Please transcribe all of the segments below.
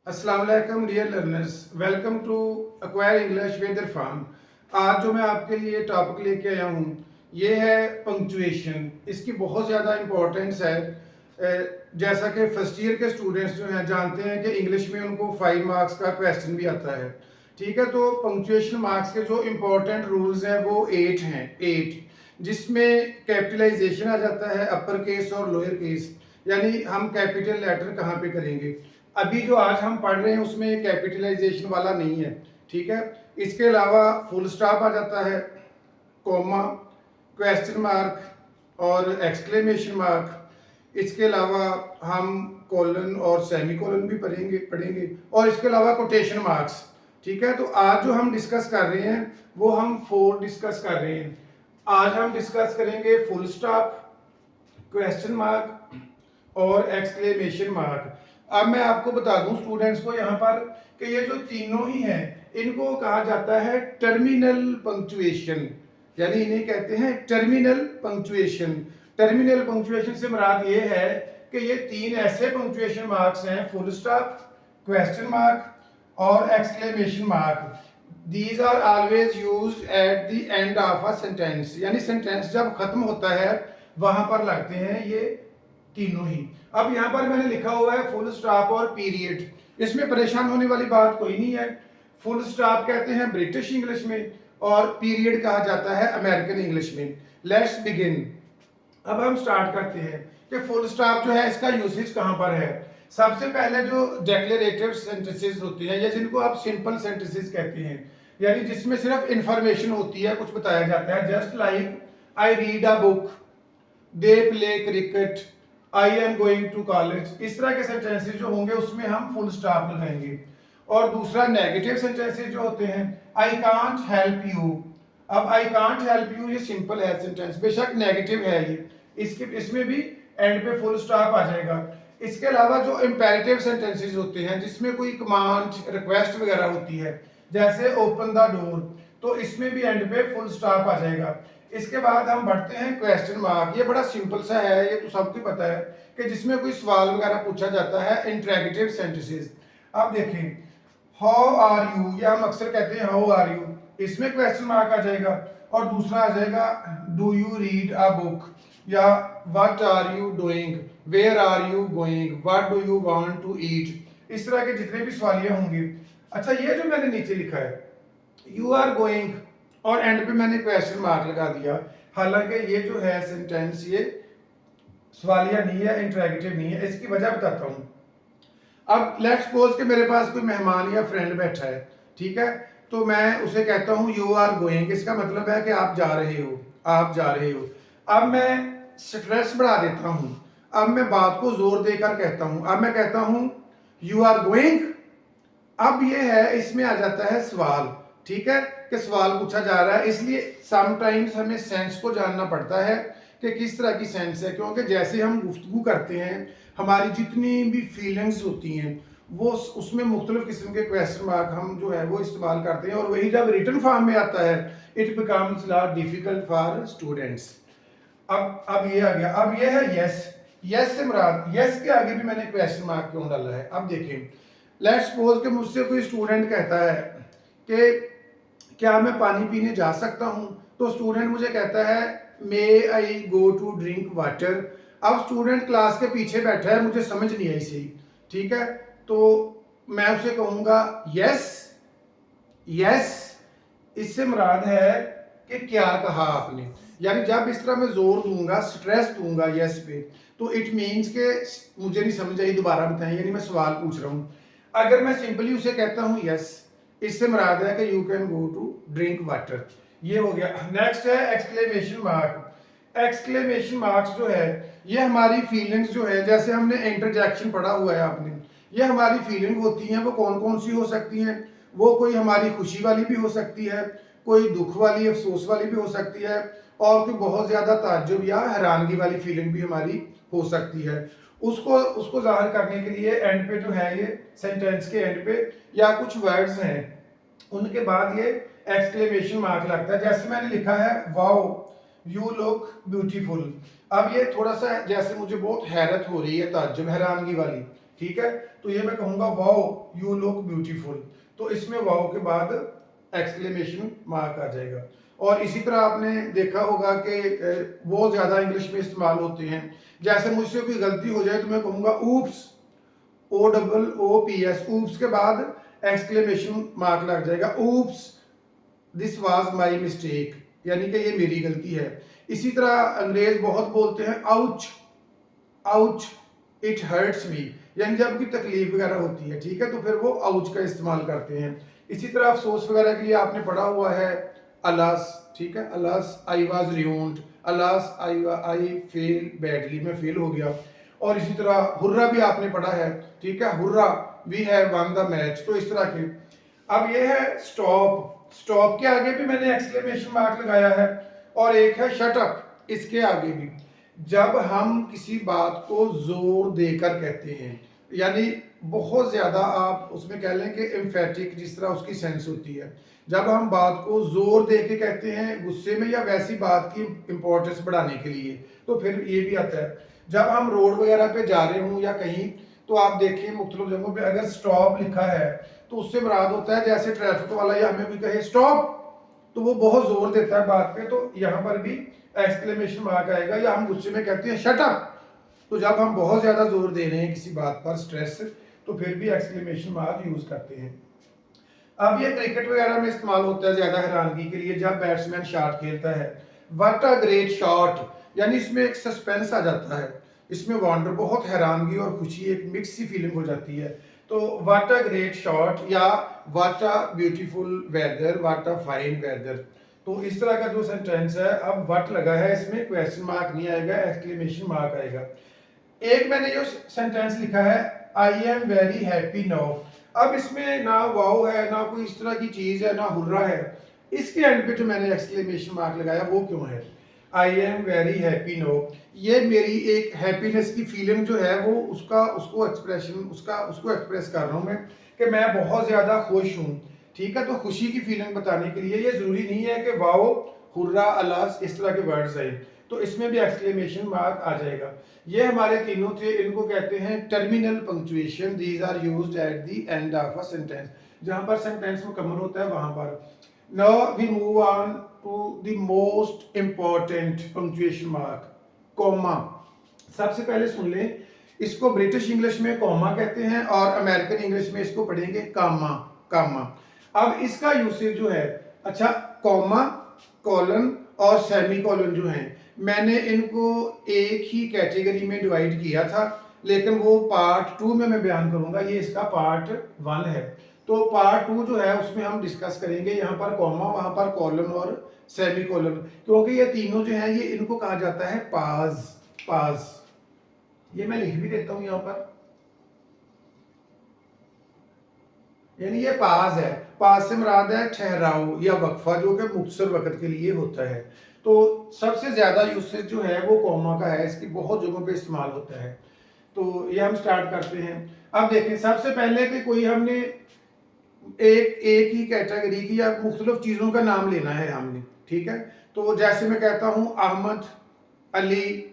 अस्सलाम वालेकुम dear learners, welcome to acquire English with Irfan. आज जो मैं आपके लिए टॉपिक लेके आया हूँ ये है पंक्चुएशन। इसकी बहुत ज़्यादा इम्पोर्टेंस है। जैसा कि फर्स्ट ईयर के स्टूडेंट्स जो हैं जानते हैं कि इंग्लिश में उनको 5 मार्क्स का क्वेश्चन भी आता है। ठीक है, तो पंक्चुएशन मार्क्स के जो इम्पोर्टेंट रूल्स हैं वो 8 हैं, 8, जिसमें कैपिटलाइजेशन आ जाता है, अपर केस और लोअर केस, यानी हम कैपिटल लेटर कहाँ पे करेंगे। अभी जो आज हम पढ़ रहे हैं उसमें कैपिटलाइजेशन वाला नहीं है। ठीक है, इसके अलावा फुल स्टॉप आ जाता है, कॉमा, क्वेश्चन मार्क और एक्सक्लेमेशन मार्क। इसके अलावा हम कॉलन और सेमी कॉलन भी पढ़ेंगे और इसके अलावा कोटेशन मार्क्स। ठीक है, तो आज जो हम डिस्कस कर रहे हैं वो हम 4 डिस्कस कर रहे हैं। आज हम डिस्कस करेंगे फुल स्टॉप, क्वेश्चन मार्क और एक्सक्लेमेशन मार्क। अब मैं आपको बता दूं स्टूडेंट्स को यहाँ पर कि ये जो तीनों ही हैं इनको कहा जाता है टर्मिनल पंक्चुएशन, यानी इन्हें कहते हैं टर्मिनल पंक्चुएशन। टर्मिनल पंक्चुएशन से मुराद ये है कि ये 3 ऐसे पंक्चुएशन मार्क्स हैं, फुल स्टॉप, क्वेश्चन मार्क और exclamation mark. These are always used at the end of a sentence, यानी सेंटेंस जब खत्म होता है वहां पर लगते हैं ये तीनों ही। अब यहाँ पर मैंने लिखा हुआ है फुल स्टॉप और पीरियड। इसमें परेशान होने वाली बात कोई नहीं है। फुल स्टॉप कहते हैं ब्रिटिश इंग्लिश में और पीरियड कहा जाता है अमेरिकन इंग्लिश में। Let's begin. अब हम स्टार्ट करते हैं कि फुल स्टॉप जो है इसका यूसेज कहाँ पर है। सबसे पहले जो डिक्लेरेटिव सेंटेंसेस होते हैं या जिनको आप सिंपल सेंटेंसेस कहते हैं, यानी जिसमें सिर्फ इंफॉर्मेशन होती है, कुछ बताया जाता है, just like I read a book, they play cricket, I am going to college. इस तरह के सेंटेंसेस जो होंगे उसमें हम फुल स्टॉप लगाएंगे। और दूसरा नेगेटिव सेंटेंसेस जो होते हैं, आई कांट हेल्प यू। अब आई कांट हेल्प यू ये सिंपल है सेंटेंस, बेशक नेगेटिव है ये, इसमें भी एंड पे फुल स्टॉप आ जाएगा। इसके अलावा जो इंपेरेटिव सेंटेंसेस होते हैं जिसमें कोई कमांड रिक्वेस्ट वगैरह होती है, जैसे ओपन द डोर, तो इसमें भी एंड पे फुल स्टॉप आ जाएगा। इसके बाद हम बढ़ते हैं क्वेश्चन मार्क। ये बड़ा सिंपल सा है, ये तो सबको पता है कि जिसमें कोई सवाल वगैरह पूछा जाता है, इंटरेगेटिव सेंटेंसेस। अब देखें, हाउ आर यू, या हम अक्सर कहते हैं हाउ आर यू, इसमें क्वेश्चन मार्क आ जाएगा। और दूसरा आ जाएगा do you read a book, या what are you doing, where are you going, what do you want to eat. इस तरह के जितने भी सवालियां होंगे। अच्छा, ये जो मैंने नीचे लिखा है यू आर गोइंग और एंड पे मैंने क्वेश्चन मार्क लगा दिया, हालांकि ये जो है सेंटेंस ये सवालिया नहीं है, इंटरेगेटिव नहीं है। इसकी वजह बताता हूं। अब लेट्स सपोज कि मेरे पास कोई मेहमान या फ्रेंड बैठा है, ठीक है, तो मैं उसे कहता हूं यू आर गोइंग, इसका मतलब है कि आप जा रहे हो, आप जा रहे हो। अब मैं स्ट्रेस बढ़ा देता हूं, अब मैं बात को जोर देकर कहता हूं, अब मैं कहता हूं यू आर गोइंग। अब ये है, इसमें आ जाता है सवाल, ठीक है, कि सवाल पूछा जा रहा है, इसलिए समटाइम्स हमें सेंस को जानना पड़ता है कि किस तरह की सेंस है, क्योंकि जैसे हम गुफ्तगू करते हैं हमारी जितनी भी फीलिंग्स होती हैं वो उसमें मुख्तलिफ किस्म के क्वेश्चन मार्क हम जो है वो इस्तेमाल करते हैं, और वही जब रिटन फॉर्म में आता है it becomes lot difficult for students. अब ये आ गया, अब ये है यस। यस से मुराद, यस के आगे भी मैंने क्वेश्चन मार्क क्यों डाला है। अब देखें, लेट्स सपोज कि मुझसे कोई स्टूडेंट कहता है कि क्या मैं पानी पीने जा सकता हूं, तो स्टूडेंट मुझे कहता है मे आई गो टू ड्रिंक वाटर। अब स्टूडेंट क्लास के पीछे बैठा है, मुझे समझ नहीं आई सही, ठीक है, तो मैं उसे कहूंगा यस। यस इससे मुराद है कि क्या कहा आपने, यानी जब इस तरह मैं जोर दूंगा, स्ट्रेस दूंगा यस पे, तो इट मीन्स के मुझे नहीं समझ आई, दोबारा बताएं, यानी मैं सवाल पूछ रहा हूं। अगर मैं सिंपली उसे कहता हूं यस, इससे मुराद है कि you can go to drink water. ये हो गया। नेक्स्ट है एक्सक्लेमेशन मार्क। एक्सक्लेमेशन मार्क्स जो है ये हमारी फीलिंग्स जो है, जैसे हमने इंटरजेक्शन पढ़ा हुआ है आपने, ये हमारी फीलिंग होती हैं, वो कौन कौन सी हो सकती हैं। वो कोई हमारी खुशी वाली भी हो सकती है, कोई दुख वाली, अफसोस वाली भी हो सकती है, और कोई बहुत ज्यादा ताज्जुब या हैरानगी वाली फीलिंग भी हमारी हो सकती है। उसको उसको जाहिर करने के लिए एंड पे जो है ये सेंटेंस के एंड पे या कुछ वर्ड्स हैं उनके बाद ये एक्सक्लेमेशन मार्क लगता है। जैसे मैंने लिखा है वाओ यू लुक ब्यूटीफुल। अब ये थोड़ा सा जैसे मुझे बहुत हैरत हो रही है, ताज्जुब, हैरानगी वाली, ठीक है, तो ये मैं कहूँगा वाओ यू लुक ब्यूटीफुल, तो इसमें वाओ के बाद एक्सक्लेमेशन मार्क आ जाएगा। और इसी तरह आपने देखा होगा कि बहुत ज़्यादा इंग्लिश में इस्तेमाल होते हैं, जैसे मुझसे कोई गलती हो जाए तो मैं कहूँगा ऊप्स, OOOPS, ऊप्स के बाद एक्सक्लेमेशन मार्क लग जाएगा, oops this was my mistake, यानी कि ये मेरी गलती है। इसी तरह अंग्रेज बहुत बोलते हैं ouch, ouch it hurts me, यानी जब कोई तकलीफ वगैरह होती है, ठीक है, तो फिर वो आउच का इस्तेमाल करते हैं। इसी तरह अफसोस वगैरह के लिए आपने पढ़ा हुआ है अलास, ठीक है, alas I was ruined, alas I fell badly, मैं फेल हो गया। और इसी तरह हुर्रा भी आपने पढ़ा है, ठीक है, hurrah we have won the match, तो इस तरह के। अब ये है स्टॉप, स्टॉप के आगे भी मैंने एक्सक्लेमेशन मार्क लगाया है, और एक है शट अप, इसके आगे भी। जब हम किसी बात को जोर देकर कहते हैं, यानी बहुत ज्यादा आप उसमें कह लें कि एम्फेटिक, जिस तरह उसकी सेंस होती है, जब हम बात को जोर दे के कहते हैं गुस्से में या वैसी बात की इंपॉर्टेंस बढ़ाने के लिए, तो फिर ये भी आता है। जब हम रोड वगैरह पे जा रहे हों या कहीं, तो आप देखिए मुख्तलिफ जगहों पे अगर स्टॉप लिखा है तो उससे मुराद होता है जैसे ट्रैफिक वाला या हमें भी कहे स्टॉप, तो वो बहुत जोर देता है बात पे, तो यहाँ पर भी एक्सक्लेमेशन मार्क आएगा। या हम गुस्से में कहते हैं शट अप, तो जब हम बहुत ज्यादा जोर दे रहे हैं किसी बात पर, स्ट्रेस, तो फिर भी एक्सक्लेमेशन मार्क यूज करते हैं। अब ये क्रिकेट वगैरह में इस्तेमाल होता है ज्यादा हैरानगी के लिए, जब बैट्समैन शॉट खेलता है, व्हाट अ ग्रेट शॉट, यानी इसमें एक सस्पेंस आ जाता है, इसमें वंडर, बहुत हैरानगी और खुशी, एक मिक्स सी फीलिंग हो जाती है। तो व्हाट अ ग्रेट शॉट या what a beautiful weather, what a fine weather, तो इस तरह का जो सेंटेंस है, अब व्हाट लगा है इसमें क्वेश्चन मार्क नहीं आएगा, एक्सक्लेमेशन मार्क आएगा। एक मैंने जो सेंटेंस लिखा है I am very happy now, अब इसमें ना वाओ है, ना कोई इस तरह की चीज है, ना हुर्रा है, इसके एंड पे जो मैंने एक्सक्लेमेशन मार्क लगाया वो क्यों है? I am very happy now, ये मेरी एक हैप्पीनेस की फीलिंग जो है वो उसको एक्सप्रेशन उसको एक्सप्रेस कर रहा हूँ मैं, कि मैं बहुत ज्यादा खुश हूँ, ठीक है। तो खुशी की फीलिंग बताने के लिए ये जरूरी नहीं है कि वाओ, हुर्रा, अलास इस तरह के वर्ड्स आए, तो इसमें भी एक्सक्लेमेशन मार्क आ जाएगा। ये हमारे तीनों थे, इनको कहते हैं terminal punctuation, these are used at the end of a sentence, जहां पर सेंटेंस मुकम्मल होता है वहां पर। Now we move on to the most important punctuation mark, comma. सबसे पहले सुन लें, इसको ब्रिटिश इंग्लिश में कॉमा कहते हैं और अमेरिकन इंग्लिश में इसको पढ़ेंगे कामा, कामा। अब इसका यूसेज जो है, अच्छा, कॉमा, कॉलन और सेमी कॉलन जो है, मैंने इनको एक ही कैटेगरी में डिवाइड किया था, लेकिन वो पार्ट 2 में मैं बयान करूंगा, ये इसका पार्ट 1 है। तो पार्ट 2 जो है उसमें हम डिस्कस करेंगे, यहाँ पर कॉमा, वहां पर कॉलन और सेमी कॉलन, क्योंकि ये तीनों जो है ये इनको कहा जाता है पाज, पाज। ये मैं लिख भी देता हूं यहाँ पर, यानी ये पाज है, पाज से मुराद है ठहराव या वक्फा, जो कि मुख्तसर वक्त के लिए होता है। तो सबसे ज्यादा यूसेज जो है वो कॉमा का है, इसकी बहुत जगहों पे इस्तेमाल होता है। तो ये हम स्टार्ट करते हैं। अब देखें, सबसे पहले कि कोई हमने एक ही कैटेगरी की या मुख्तलिफ चीजों का नाम लेना है हमने, ठीक है। तो जैसे मैं कहता हूं अहमद, अली,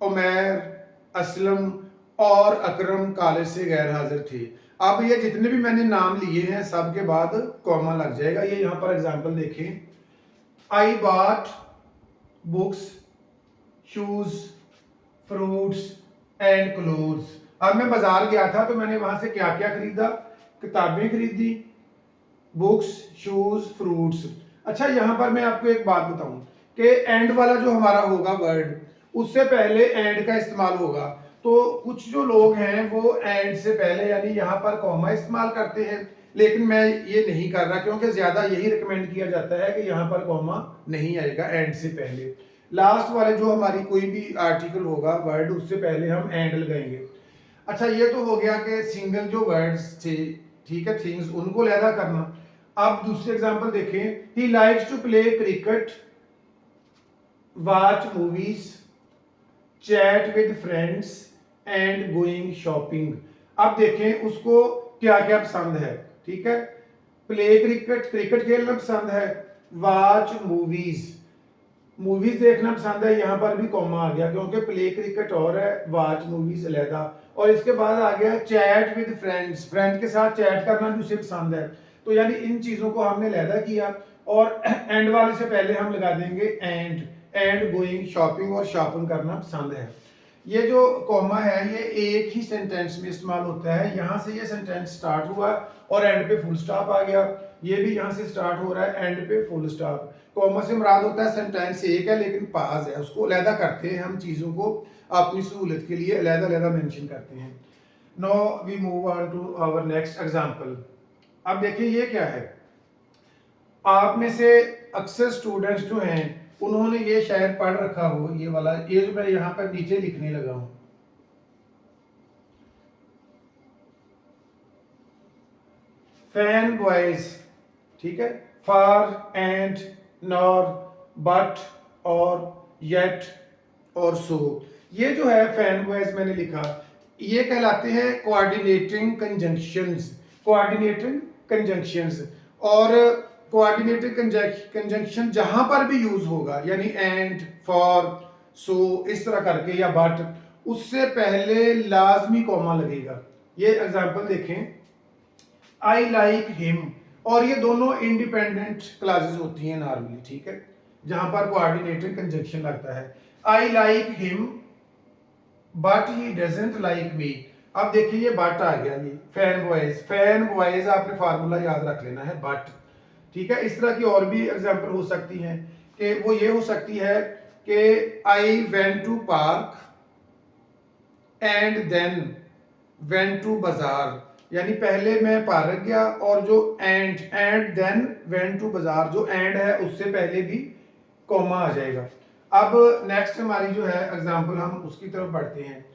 उमैर, असलम और अकरम कॉलेज से गैर हाजिर थे। अब ये जितने भी मैंने नाम लिए हैं सब के बाद कॉमा लग जाएगा। ये यहाँ पर एग्जांपल देखें, I bought books, shoes, fruits and clothes. अब मैं बाजार गया था तो मैंने वहां से क्या क्या खरीदा, किताबें खरीदी, बुक्स, शूज, फ्रूट्स। अच्छा, यहां पर मैं आपको एक बात बताऊं कि एंड वाला जो हमारा होगा वर्ड, उससे पहले एंड का इस्तेमाल होगा। तो कुछ जो लोग हैं वो एंड से पहले यानी यहाँ पर कॉमा इस्तेमाल करते हैं, लेकिन मैं ये नहीं कर रहा, क्योंकि ज्यादा यही रिकमेंड किया जाता है कि यहाँ पर कॉमा नहीं आएगा एंड से पहले। लास्ट वाले जो हमारी कोई भी आर्टिकल होगा वर्ड, उससे पहले हम एंड लगाएंगे। अच्छा, ये तो हो गया कि सिंगल जो वर्ड्स थे, ठीक है, थिंग्स, उनको लहदा करना। अब दूसरे एग्जांपल देखें, he likes to play cricket, watch movies, chat with friends and going shopping. अब देखें उसको क्या क्या पसंद है, ठीक है, प्ले क्रिकेट, क्रिकेट खेलना पसंद है, वॉच मूवीज, मूवीज देखना पसंद है, यहां पर भी कॉमा आ गया क्योंकि प्ले क्रिकेट और है, वॉच मूवीज अलहदा। और इसके बाद आ गया चैट विद फ्रेंड्स, फ्रेंड के साथ चैट करना भी उसे पसंद है। तो यानी इन चीज़ों को हमने लहदा किया और एंड वाले से पहले हम लगा देंगे एंड गोइंग शॉपिंग, और शॉपिंग करना पसंद है। ये जो कॉमा है ये एक ही सेंटेंस में इस्तेमाल होता है। यहाँ से ये सेंटेंस स्टार्ट हुआ और एंड पे फुल स्टॉप आ गया, ये भी यहाँ से स्टार्ट हो रहा है, एंड पे फुल स्टॉप। कॉमा से मुराद होता है सेंटेंस एक है लेकिन पाज है, उसको अलहदा करते हैं हम, चीज़ों को अपनी सहूलत के लिए अलहदा अलहदा मेंशन करते हैं। Now we move on to our next example. अब देखिए ये क्या है, आप में से अक्सर स्टूडेंट्स जो हैं उन्होंने ये शायद पढ़ रखा हो, ये वाला, ये जो मैं यहाँ पर नीचे लिखने लगा हूँ, फैन बॉयज, ठीक है, फॉर एंड नॉर बट और येट और सो, ये जो है फैन बॉयज मैंने लिखा, ये कहलाते हैं कोऑर्डिनेटिंग कंजंक्शंस, कोऑर्डिनेटिंग कंजंक्शंस। और कोऑर्डिनेटिंग कंजंक्शन जहां पर भी यूज होगा, यानी एंड, फॉर, सो, इस तरह करके, या बट, उससे पहले लाजमी कॉमा लगेगा। ये एग्जांपल देखें, आई लाइक हिम, और ये दोनों इंडिपेंडेंट क्लासेस होती हैं नॉर्मली, ठीक है, जहां पर कोऑर्डिनेटिंग कंजंक्शन लगता है। I like him but he doesn't like me. अब देखिए ये बट आ गया, ये फैन बॉयज आपने फार्मूला याद रख लेना है, बट, ठीक है। इस तरह की और भी एग्जांपल हो सकती हैं कि वो ये हो सकती है कि I went to park and then went to बाजार, यानी पहले मैं पार्क गया, और जो एंड देन वेंट टू बाजार, जो एंड है उससे पहले भी कॉमा आ जाएगा। अब नेक्स्ट हमारी जो है एग्जांपल, हम उसकी तरफ बढ़ते हैं।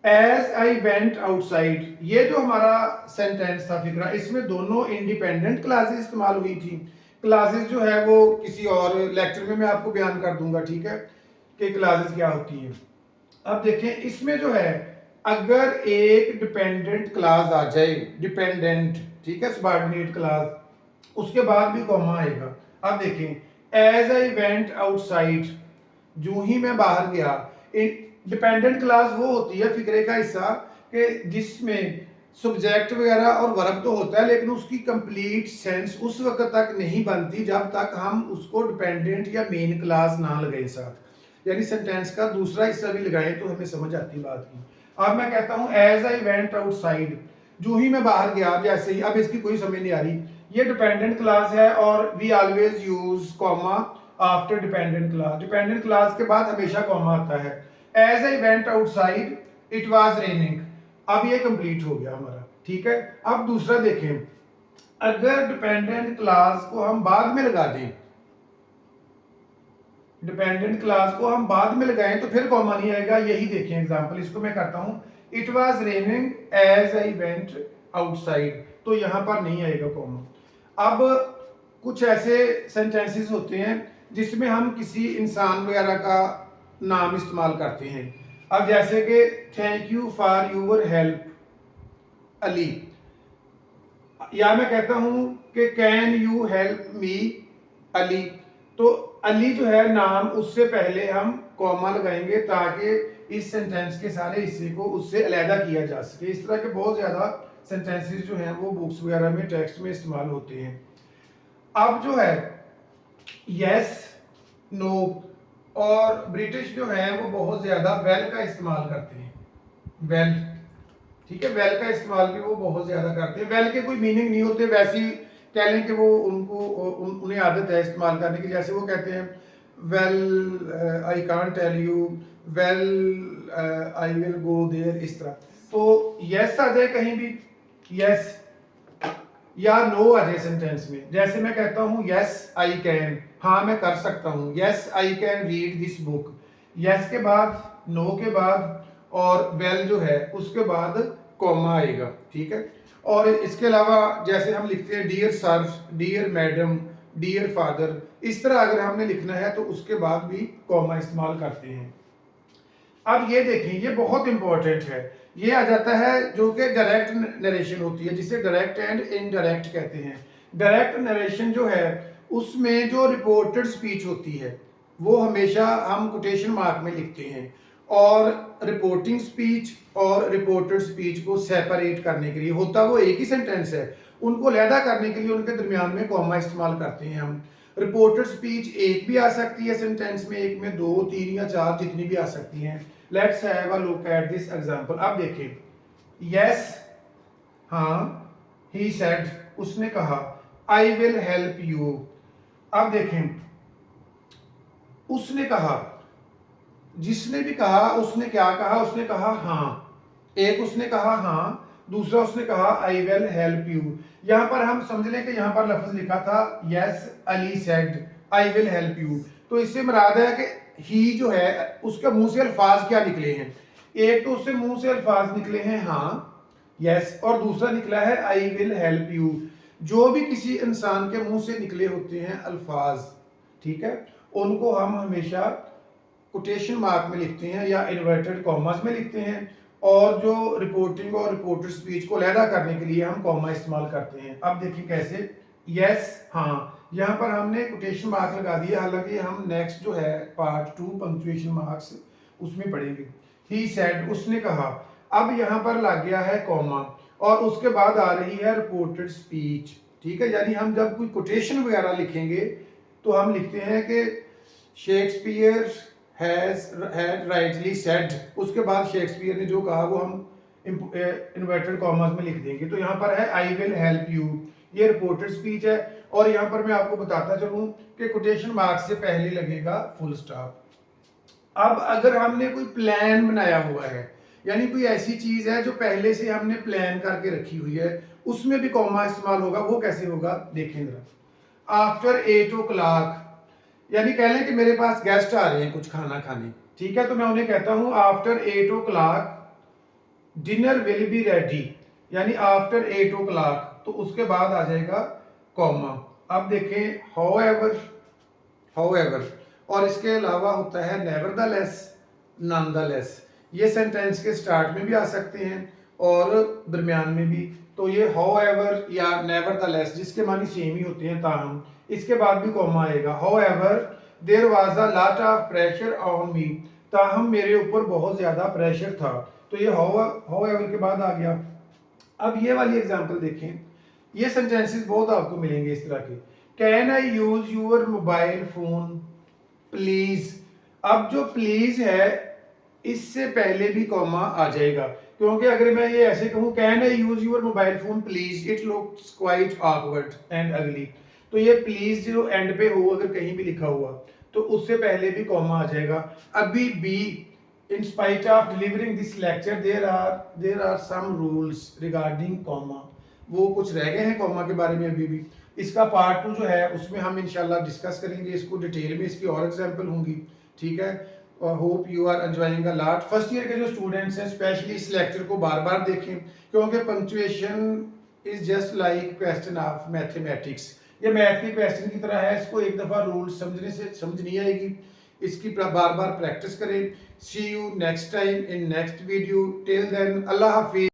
एज आई वेंट आउटसाइड, ये जो हमारा सेंटेंस था फिक्रा, इसमें दोनों इंडिपेंडेंट क्लासेस इस्तेमाल हुई थी। क्लासेस जो है वो किसी और लेक्चर में मैं आपको बयान कर दूंगा, ठीक है, कि क्लासेस क्या होती हैं। अब देखें इसमें जो है, अगर एक डिपेंडेंट क्लास आ जाए, डिपेंडेंट, ठीक है, सबऑर्डिनेट क्लास, उसके बाद भी कॉमा आएगा। अब देखें, एज आई वेंट आउटसाइड, जो ही मैं बाहर गया। डिपेंडेंट क्लास वो होती है फिक्रे का हिस्सा कि जिसमें सब्जेक्ट वगैरह और वर्ब तो होता है, लेकिन उसकी कंप्लीट सेंस उस वक्त तक नहीं बनती जब तक हम उसको डिपेंडेंट या मेन क्लास ना लगाए साथ, यानी सेंटेंस का दूसरा हिस्सा भी लगाएं तो हमें समझ आती बात की। अब मैं कहता हूं एज आई वेंट आउटसाइड, जो ही मैं बाहर गया, जैसे ही, अब इसकी कोई समझ नहीं आ रही, ये डिपेंडेंट क्लास है और we always use comma after dependent clause, dependent clause के बाद हमेशा कॉमा आता है। As I went outside it was raining, अब ये कंप्लीट हो गया हमारा, ठीक है। अब दूसरा देखें, अगर डिपेंडेंट क्लास को हम बाद में लगा दें, डिपेंडेंट क्लास को हम बाद में लगाएं तो फिर कॉमा नहीं आएगा। यही देखें एग्जांपल, इसको मैं करता हूं, it was raining as I went outside, तो यहां पर नहीं आएगा कॉमा। अब कुछ ऐसे सेंटेंसेस होते हैं जिसमें हम किसी इंसान वगैरह का नाम इस्तेमाल करते हैं। अब जैसे कि thank you for your help Ali, या मैं कहता हूं कि can you help me Ali, तो अली जो है नाम, उससे पहले हम कॉमा लगाएंगे ताकि इस सेंटेंस के सारे हिस्से को उससे अलहदा किया जा सके। इस तरह के बहुत ज्यादा सेंटेंसेस जो हैं वो बुक्स वगैरह में, टेक्स्ट में इस्तेमाल होते हैं। अब जो है यस, नो, और ब्रिटिश जो है वो बहुत ज्यादा वेल का इस्तेमाल करते हैं, वेल, ठीक है, वेल का इस्तेमाल भी वो बहुत ज्यादा करते हैं। वेल के कोई मीनिंग नहीं होते, वैसे ही कह लें कि वो उन्हें आदत है इस्तेमाल करने की। जैसे वो कहते हैं well I can't tell you, well I will go there, इस तरह। तो यस आ जाए कहीं भी, यस, या नो आ जाए सेंटेंस में। जैसे मैं कहता हूं यस आई कैन, हाँ मैं कर सकता हूं, yes I can read this book, yes के बाद, नो के बाद, और वेल जो है उसके बाद कॉमा आएगा, ठीक है। और इसके अलावा जैसे हम लिखते हैं dear sir, dear madam, dear father, इस तरह अगर हमने लिखना है तो उसके बाद भी कॉमा इस्तेमाल करते हैं। अब ये देखें, ये बहुत इंपॉर्टेंट है, ये आ जाता है जो कि डायरेक्ट नरेशन होती है, जिसे डायरेक्ट एंड इनडायरेक्ट कहते हैं। डायरेक्ट नरेशन जो है उसमें जो रिपोर्टेड स्पीच होती है वो हमेशा हम कोटेशन मार्क में लिखते हैं, और रिपोर्टिंग स्पीच और रिपोर्टेड स्पीच को सेपरेट करने के लिए, होता वो एक ही सेंटेंस है, उनको अलहदा करने के लिए उनके दरमियान में कॉमा इस्तेमाल करते हैं हम। रिपोर्टेड स्पीच एक भी आ सकती है सेंटेंस में, एक में, दो, तीन या चार, जितनी भी आ सकती हैं। Let's have a look at this example. अब देखिए, यस, हाँ, ही सेड, उसने कहा, आई विल हेल्प यू। अब देखें, उसने कहा, जिसने भी कहा उसने क्या कहा, उसने कहा हाँ। एक उसने कहा हाँ, दूसरा उसने कहा आई विल हेल्प यू। यहां पर हम समझ लें कि यहां पर लफ्ज लिखा था yes Ali said I will help you, तो इससे मुराद है कि ही जो है उसके मुंह से अल्फाज क्या निकले हैं। एक तो उससे मुंह से अल्फाज निकले हैं हाँ, यस, और दूसरा निकला है आई विल हेल्प यू। जो भी किसी इंसान के मुंह से निकले होते हैं अल्फाज, ठीक है, उनको हम हमेशा कोटेशन मार्क में लिखते हैं या इन्वर्टेड कॉमास में लिखते हैं, और जो रिपोर्टिंग और रिपोर्टेड स्पीच को अलहदा करने के लिए हम कॉमा इस्तेमाल करते हैं। अब देखिए कैसे, यस, हाँ, यहाँ पर हमने कोटेशन मार्क लगा दिया, हालांकि हम नेक्स्ट जो है पार्ट 2 पंक्चुएशन मार्क्स उसमें पढ़ेंगे। ही सेड, उसने कहा। अब यहाँ पर लग गया है कॉमा और उसके बाद आ रही है रिपोर्टेड स्पीच, ठीक है। यानी हम जब कोई कोटेशन वगैरह लिखेंगे तो हम लिखते हैं कि शेक्सपियर हैड राइटली सेड, उसके बाद शेक्सपियर ने जो कहा वो हम इन्वर्टेड कॉमास में लिख देंगे। तो यहाँ पर है आई विल हेल्प यू, ये रिपोर्टेड स्पीच है। और यहाँ पर मैं आपको बताता चलूँ कि कोटेशन मार्क से पहले लगेगा फुल स्टॉप। अब अगर हमने कोई प्लान बनाया हुआ है, यानी कोई ऐसी चीज है जो पहले से हमने प्लान करके रखी हुई है, उसमें भी कॉमा इस्तेमाल होगा। वो कैसे होगा देखें जरा। आफ्टर 8 o'clock, यानी कह लें कि मेरे पास गेस्ट आ रहे हैं कुछ खाना खाने, ठीक है, तो मैं उन्हें कहता हूं after 8 o'clock dinner will be ready, यानी आफ्टर 8 o'clock, तो उसके बाद आ जाएगा कॉमा। अब देखें हाउएवर, हाउएवर, और इसके अलावा होता है नेवरदलेस, नॉनदलेस। ये सेंटेंस के स्टार्ट में भी आ सकते हैं और दरमियान में भी। तो ये हाउएवर या नेवरदलेस जिसके मानी सेम ही होते हैं ताहम, इसके बाद भी कॉमा आएगा। However there was a lot of pressure on me, ताहम मेरे ऊपर बहुत ज्यादा प्रेशर था। तो ये हाउएवर के बाद आ गया। अब ये वाली एग्जांपल देखें, ये सेंटेंसेस बहुत आपको मिलेंगे इस तरह के। Can I use your mobile phone please. अब जो प्लीज है इससे पहले भी कॉमा आ जाएगा, क्योंकि अगर मैं ये ऐसे कहूं can I use your mobile phone please, it looks quite awkward and अगली। तो ये प्लीज जो एंड पे हो अगर कहीं भी लिखा हुआ तो उससे पहले भी कॉमा आ जाएगा। अभी भी in spite of delivering this lecture there are some rules regarding comma, वो कुछ रह गए हैं कॉमा के बारे में अभी भी। इसका पार्ट 2 जो है उसमें हम इंशाल्लाह डिस्कस करेंगे इसको डिटेल में, इसकी और एग्जांपल होंगी, ठीक है। और hope you are enjoying a lot. First year के जो स्टूडेंट्स हैं स्पेशली इस लेक्चर को बार बार देखें, क्योंकि punctuation is just like question of mathematics, ये मैथ के क्वेश्चन की तरह है। इसको एक दफ़ा रूल समझने से समझ नहीं आएगी, इसकी बार बार प्रैक्टिस करें। See you next time in next video, till then अल्लाह हाफिज।